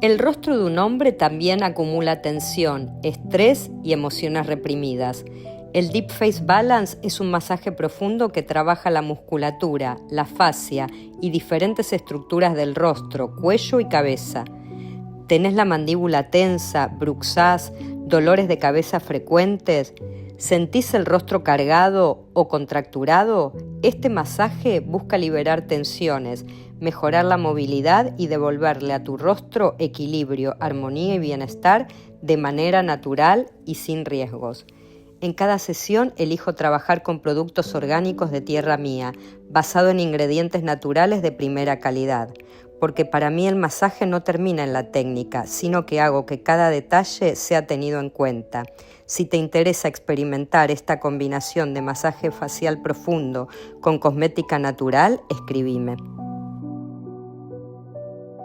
El rostro de un hombre también acumula tensión, estrés y emociones reprimidas. El Deep Face Balance es un masaje profundo que trabaja la musculatura, la fascia y diferentes estructuras del rostro, cuello y cabeza. ¿Tenés la mandíbula tensa, bruxás, dolores de cabeza frecuentes? ¿Sentís el rostro cargado o contracturado? Este masaje busca liberar tensiones, mejorar la movilidad y devolverle a tu rostro equilibrio, armonía y bienestar de manera natural y sin riesgos. En cada sesión elijo trabajar con productos orgánicos de tierra mía, basado en ingredientes naturales de primera calidad, porque para mí el masaje no termina en la técnica, sino que hago que cada detalle sea tenido en cuenta. Si te interesa experimentar esta combinación de masaje facial profundo con cosmética natural, escribime.